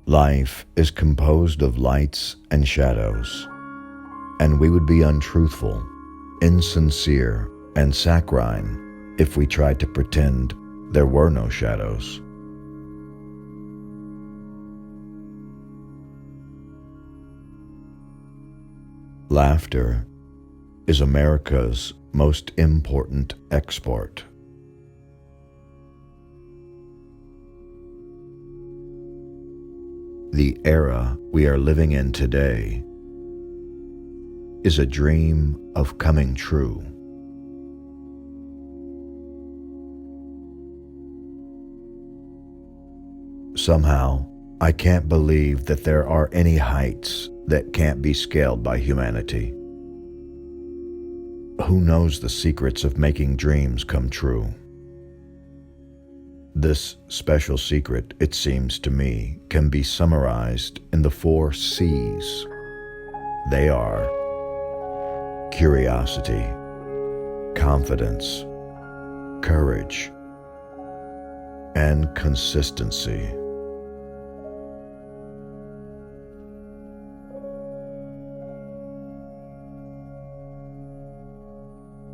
Life is composed of lights and shadows, and we would be untruthful, insincere, and saccharine if we tried to pretend there were no shadows. Laughter is America's most important export. The era we are living in today is a dream of coming true. Somehow, I can't believe that there are any heights that can't be scaled by humanity. Who knows the secrets of making dreams come true? This special secret, it seems to me, can be summarized in the 4 C's. They are curiosity, confidence, courage, and consistency.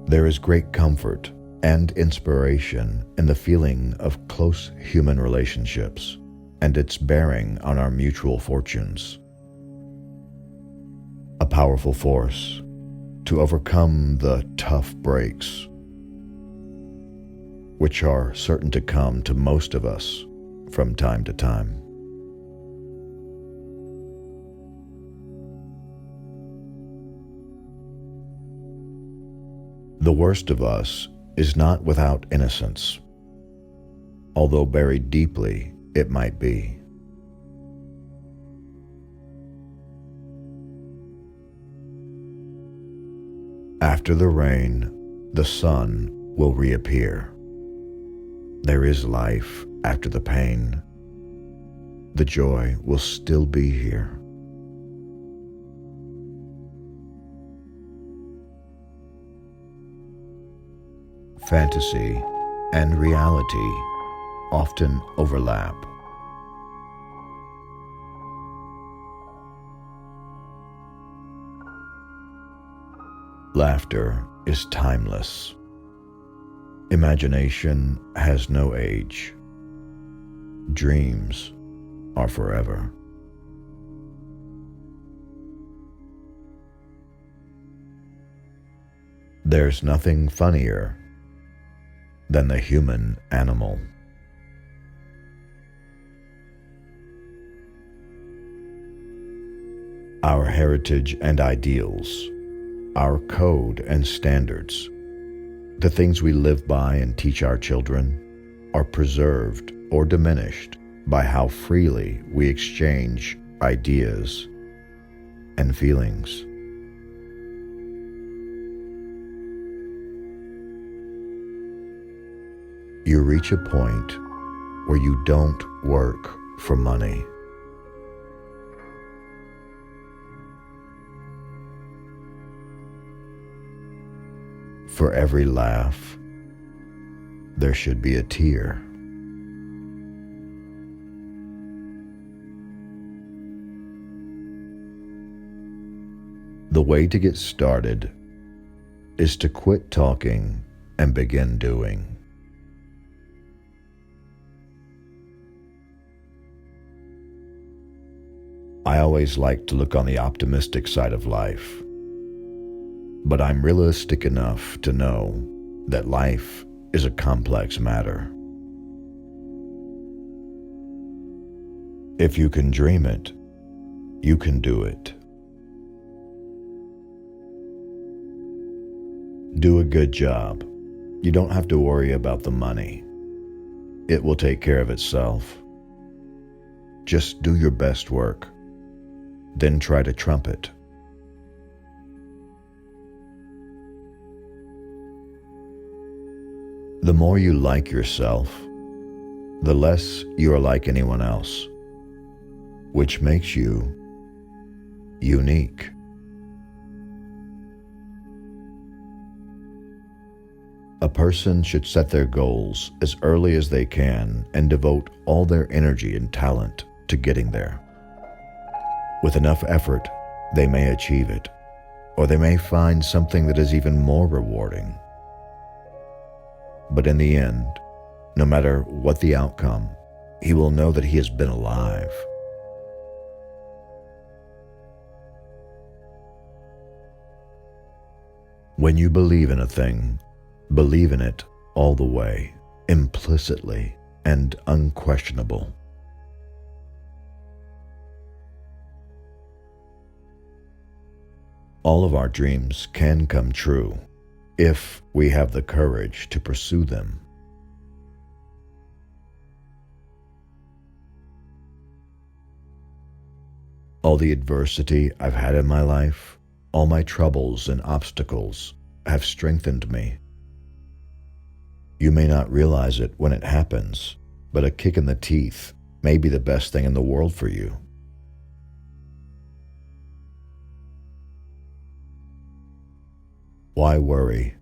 There is great comfort and inspiration in the feeling of close human relationships and its bearing on our mutual fortunes. A powerful force to overcome the tough breaks, which are certain to come to most of us from time to time. The worst of us is not without innocence, although buried deeply it might be. After the rain, the sun will reappear. There is life after the pain. The joy will still be here. Fantasy and reality often overlap. Laughter is timeless. Imagination has no age. Dreams are forever. There's nothing funnier than the human animal. Our heritage and ideals, our code and standards, the things we live by and teach our children, are preserved or diminished by how freely we exchange ideas and feelings. You reach a point where you don't work for money. For every laugh, there should be a tear. The way to get started is to quit talking and begin doing. I always like to look on the optimistic side of life, but I'm realistic enough to know that life is a complex matter. If you can dream it, you can do it. Do a good job. You don't have to worry about the money. It will take care of itself. Just do your best work. Then try to trump it. The more you like yourself, the less you are like anyone else, which makes you unique. A person should set their goals as early as they can and devote all their energy and talent to getting there. With enough effort, they may achieve it, or they may find something that is even more rewarding. But in the end, no matter what the outcome, he will know that he has been alive. When you believe in a thing, believe in it all the way, implicitly and unquestionable. All of our dreams can come true if we have the courage to pursue them. All the adversity I've had in my life, all my troubles and obstacles have strengthened me. You may not realize it when it happens, but a kick in the teeth may be the best thing in the world for you. Why worry?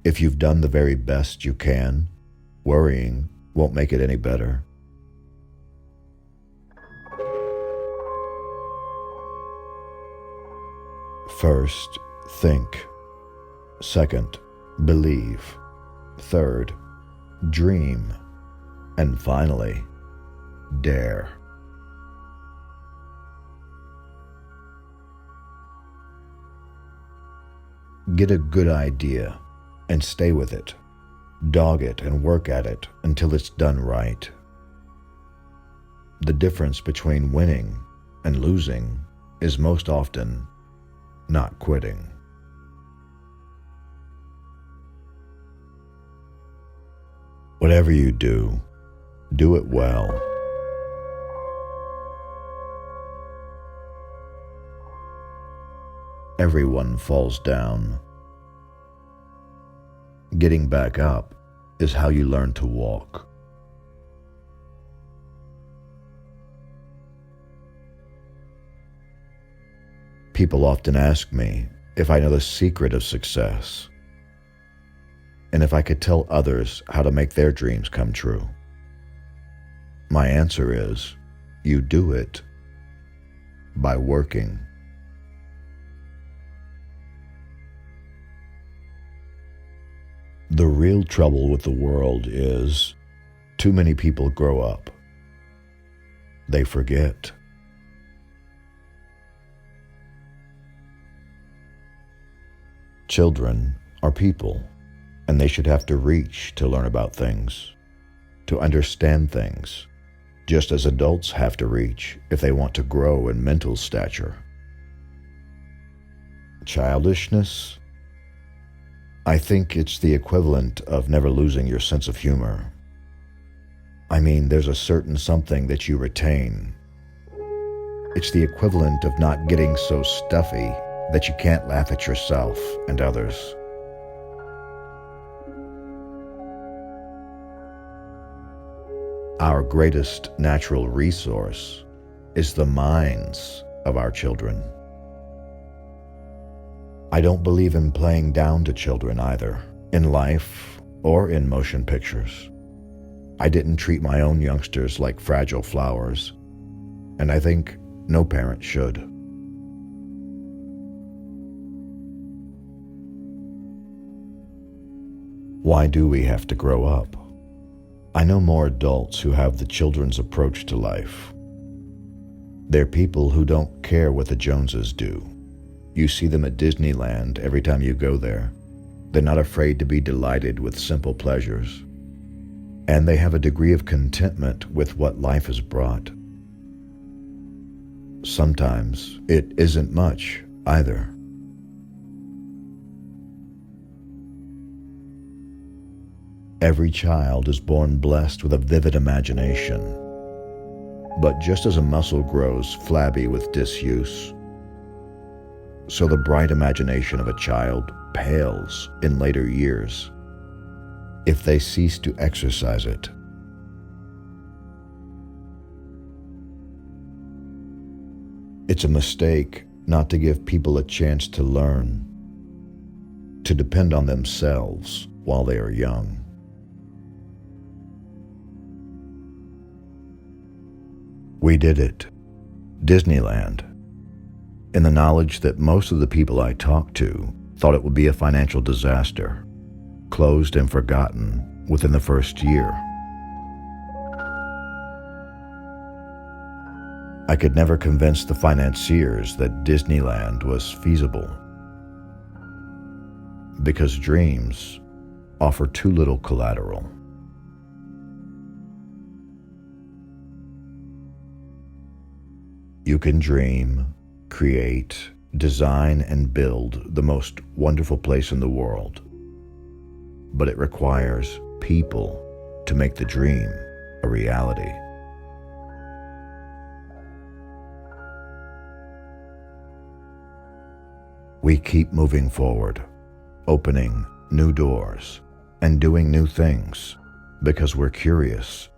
If you've done the very best you can, worrying won't make it any better. First, think. Second, believe. Third, dream. And finally, dare. Get a good idea and stay with it. Dog it and work at it until it's done right. The difference between winning and losing is most often not quitting. Whatever you do, do it well. Everyone falls down. Getting back up is how you learn to walk. People often ask me if I know the secret of success, and if I could tell others how to make their dreams come true. My answer is, you do it by working. The real trouble with the world is too many people grow up. They forget. Children are people, and they should have to reach to learn about things, to understand things, just as adults have to reach if they want to grow in mental stature. Childishness? I think it's the equivalent of never losing your sense of humor. I mean, there's a certain something that you retain. It's the equivalent of not getting so stuffy that you can't laugh at yourself and others. Our greatest natural resource is the minds of our children. I don't believe in playing down to children either, in life or in motion pictures. I didn't treat my own youngsters like fragile flowers, and I think no parent should. Why do we have to grow up? I know more adults who have the children's approach to life. They're people who don't care what the Joneses do. You see them at Disneyland every time you go there. They're not afraid to be delighted with simple pleasures. And they have a degree of contentment with what life has brought. Sometimes it isn't much either. Every child is born blessed with a vivid imagination. But just as a muscle grows flabby with disuse, so the bright imagination of a child pales in later years if they cease to exercise it. It's a mistake not to give people a chance to learn, to depend on themselves while they are young. We did it. Disneyland. In the knowledge that most of the people I talked to thought it would be a financial disaster, closed and forgotten within the first year. I could never convince the financiers that Disneyland was feasible, because dreams offer too little collateral. You can dream, create, design, and build the most wonderful place in the world, but it requires people to make the dream a reality. We keep moving forward, opening new doors and doing new things because we're curious,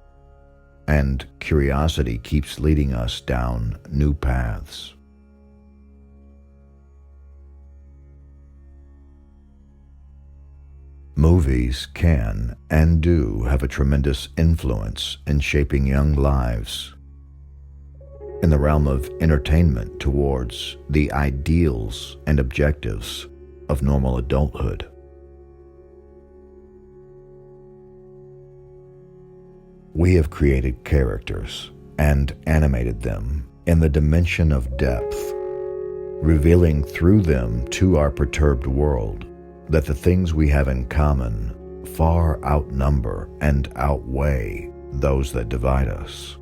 and curiosity keeps leading us down new paths. Movies can and do have a tremendous influence in shaping young lives in the realm of entertainment towards the ideals and objectives of normal adulthood. We have created characters and animated them in the dimension of depth, revealing through them to our perturbed world that the things we have in common far outnumber and outweigh those that divide us.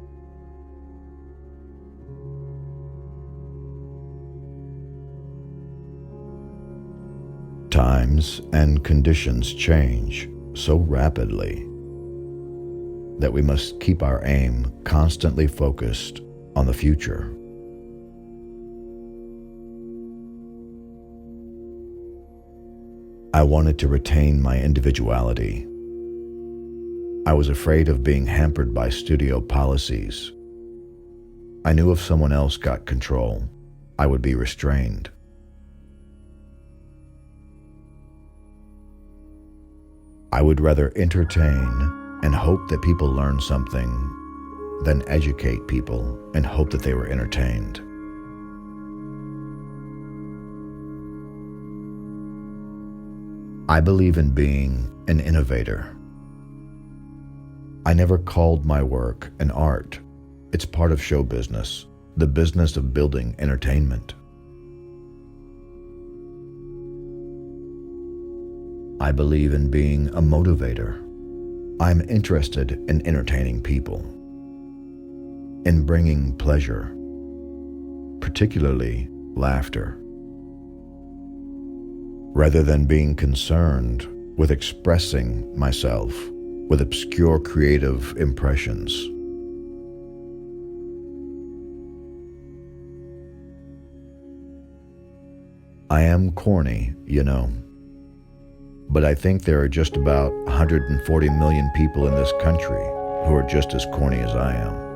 Times and conditions change so rapidly that we must keep our aim constantly focused on the future. I wanted to retain my individuality. I was afraid of being hampered by studio policies. I knew if someone else got control, I would be restrained. I would rather entertain and hope that people learn something than educate people and hope that they were entertained. I believe in being an innovator. I never called my work an art. It's part of show business, the business of building entertainment. I believe in being a motivator. I'm interested in entertaining people, in bringing pleasure, particularly laughter, rather than being concerned with expressing myself with obscure creative impressions. I am corny, you know. But I think there are just about 140 million people in this country who are just as corny as I am.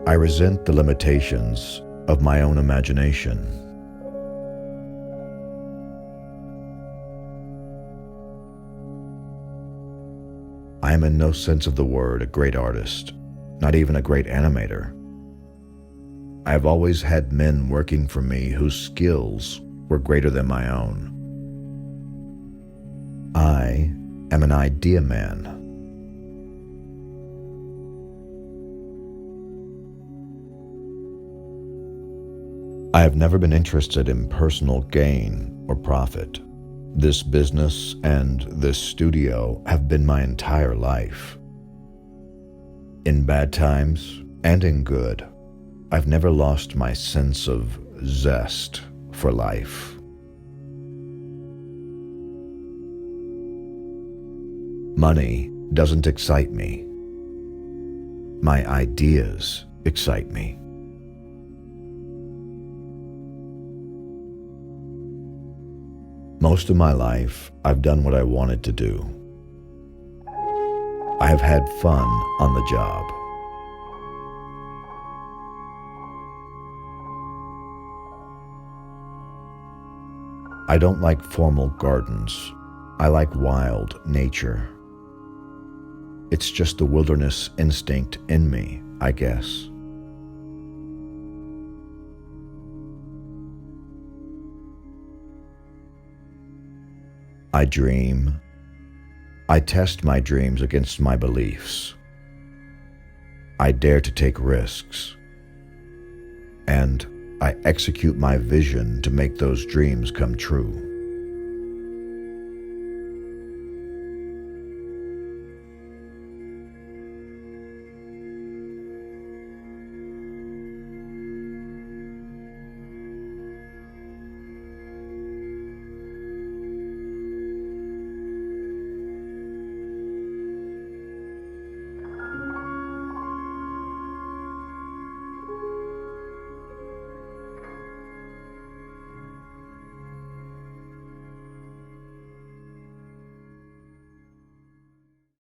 I resent the limitations of my own imagination. I am in no sense of the word a great artist, not even a great animator. I have always had men working for me whose skills were greater than my own. I am an idea man. I have never been interested in personal gain or profit. This business and this studio have been my entire life. In bad times and in good, I've never lost my sense of zest for life. Money doesn't excite me. My ideas excite me. Most of my life, I've done what I wanted to do. I have had fun on the job. I don't like formal gardens I like wild nature. It's just the wilderness instinct in me, I guess. I dream. I test my dreams against my beliefs. I dare to take risks. And I execute my vision to make those dreams come true.